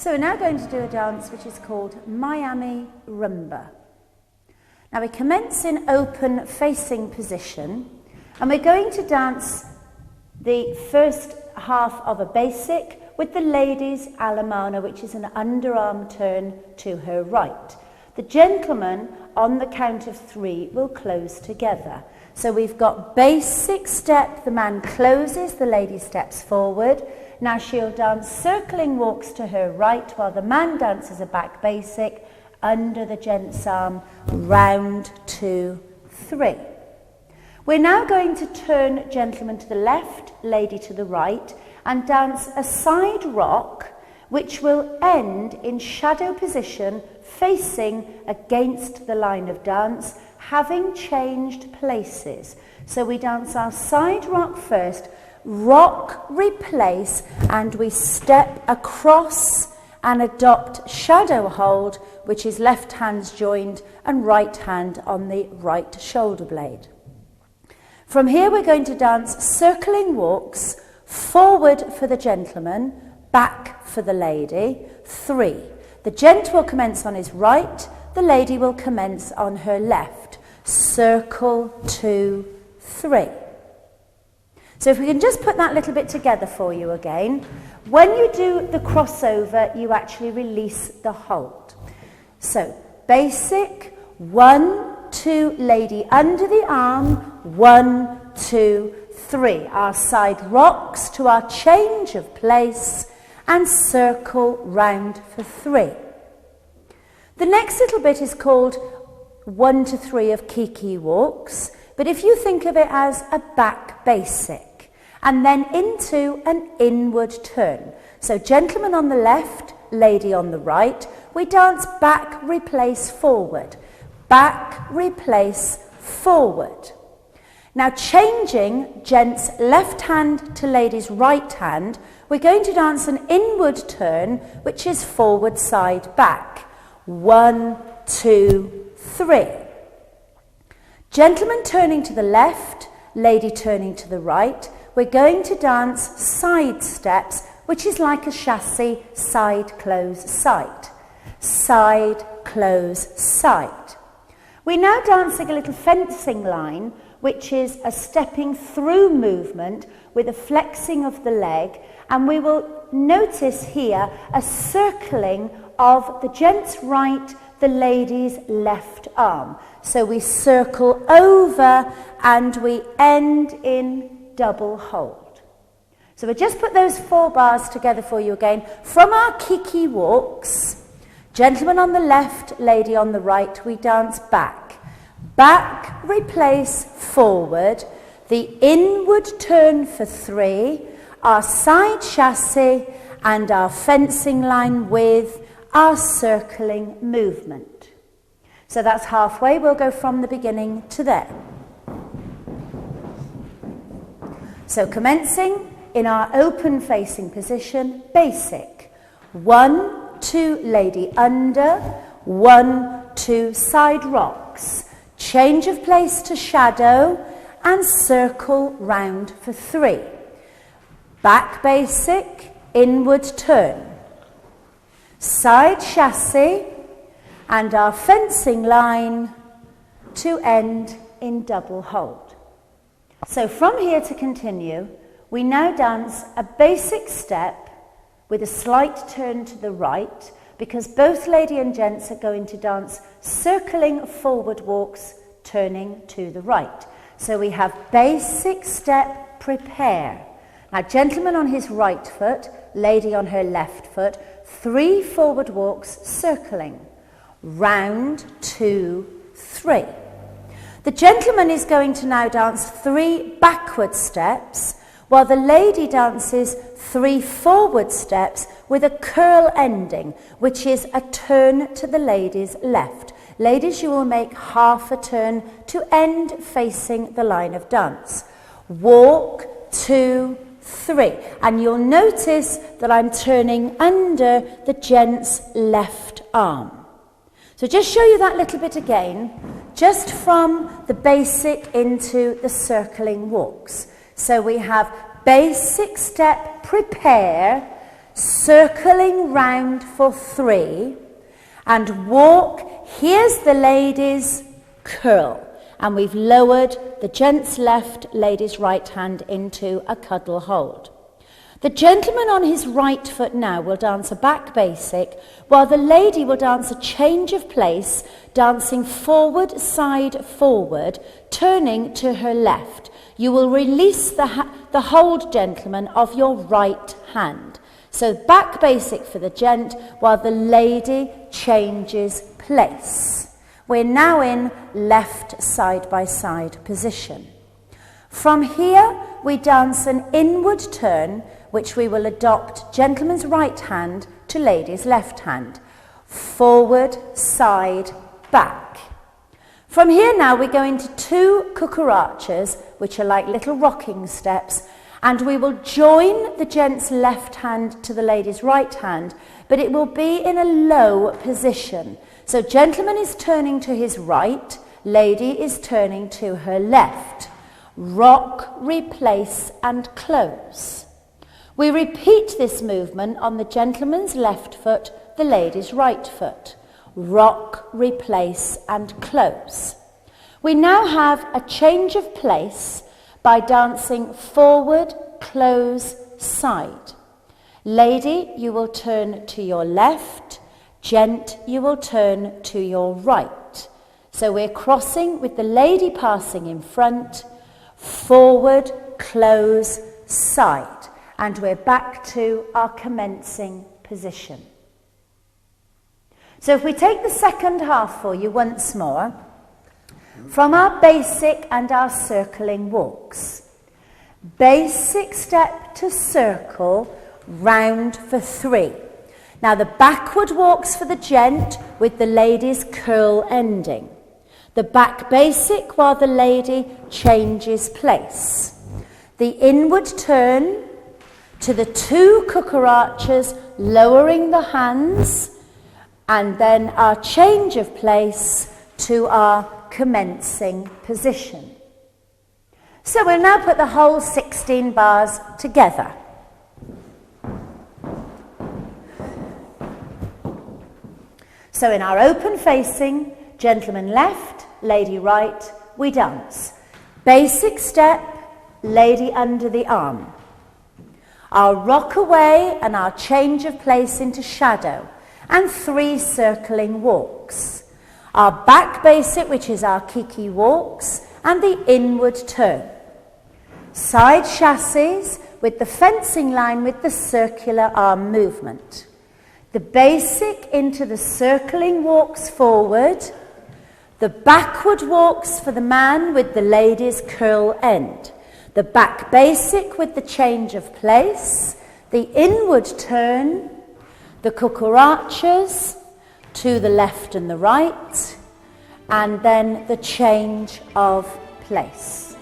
So we're now going to do a dance which is called Miami Rumba. Now we commence in open facing position, and we're going to dance the first half of a basic with the ladies a la mano, which is an underarm turn to her right. The gentleman on the count of 3 will close together. So we've got basic step, the man closes, the lady steps forward. Now she'll dance circling walks to her right while the man dances a back basic under the gent's arm, round 2, 3. We're now going to turn gentleman to the left, lady to the right, and dance a side rock which will end in shadow position facing against the line of dance, having changed places. So we dance our side rock first, rock, replace, and we step across and adopt shadow hold, which is left hands joined and right hand on the right shoulder blade. From here we're going to dance circling walks, forward for the gentleman, back for the lady, 3. The gent will commence on his right, the lady will commence on her left. Circle, 2, 3. So if we can just put that little bit together for you again. When you do the crossover, you actually release the hold. So basic, 1, 2, lady under the arm, 1, 2, 3. Our side rocks to our change of place and circle round for 3. The next little bit is called 1 to 3 of kiki walks, but if you think of it as a back basic, and then into an inward turn. So gentleman on the left, lady on the right, we dance back, replace, forward. Back, replace, forward. Now changing gent's left hand to lady's right hand, we're going to dance an inward turn, which is forward, side, back. 1, 2, 3. Gentleman turning to the left, lady turning to the right. We're going to dance side steps, which is like a chassé, side, close, side. Side, close, side. We're now dancing a little fencing line, which is a stepping through movement with a flexing of the leg, and we will notice here a circling of the gent's right, the lady's left arm. So we circle over and we end in double hold. So we'll just put those 4 bars together for you again. From our kiki walks, gentleman on the left, lady on the right, we dance back. Back, replace, forward. The inward turn for 3. Our side chassé and our fencing line with our circling movement. So that's halfway. We'll go from the beginning to there. So commencing in our open facing position, basic. 1, 2, lady under, 1, 2, side rocks. Change of place to shadow and circle round for 3. Back basic, inward turn. Side chassé and our fencing line to end in double hold. So from here to continue, we now dance a basic step with a slight turn to the right, because both lady and gents are going to dance circling forward walks, turning to the right. So we have basic step, prepare. Now gentleman on his right foot, lady on her left foot, 3 forward walks, circling. Round, 2, 3. The gentleman is going to now dance 3 backward steps, while the lady dances 3 forward steps with a curl ending, which is a turn to the lady's left. Ladies, you will make half a turn to end facing the line of dance. Walk, 2, 3. And you'll notice that I'm turning under the gent's left arm. So just show you that little bit again, just from the basic into the circling walks. So we have basic step, prepare, circling round for 3, and walk. Here's the lady's curl, and we've lowered the gent's left, lady's right hand into a cuddle hold. The gentleman on his right foot now will dance a back basic, while the lady will dance a change of place, dancing forward, side, forward, turning to her left. You will release the hold, gentlemen, of your right hand. So back basic for the gent, while the lady changes place. We're now in left side by side position. From here, we dance an inward turn, which we will adopt gentleman's right hand to lady's left hand. Forward, side, back. From here now, we go into 2 cucarachas, which are like little rocking steps, and we will join the gent's left hand to the lady's right hand, but it will be in a low position. So gentleman is turning to his right, lady is turning to her left. Rock, replace, and close. We repeat this movement on the gentleman's left foot, the lady's right foot. Rock, replace, and close. We now have a change of place by dancing forward, close, side. Lady, you will turn to your left. Gent, you will turn to your right. So we're crossing with the lady passing in front, forward, close, side. And we're back to our commencing position. So if we take the second half for you once more, from our basic and our circling walks. Basic step to circle, round for 3. Now the backward walks for the gent with the lady's curl ending. The back basic while the lady changes place. The inward turn to the 2 cucarachas, lowering the hands, and then our change of place to our commencing position. So we'll now put the whole 16 bars together. So in our open facing, gentleman left, lady right, we dance. Basic step, lady under the arm. Our rock away and our change of place into shadow, and 3 circling walks. Our back basic, which is our kiki walks, and the inward turn. Side chassis with the fencing line with the circular arm movement. The basic into the circling walks forward. The backward walks for the man with the lady's curl end. The back basic with the change of place. The inward turn. The cucarachas to the left and the right, and then the change of place.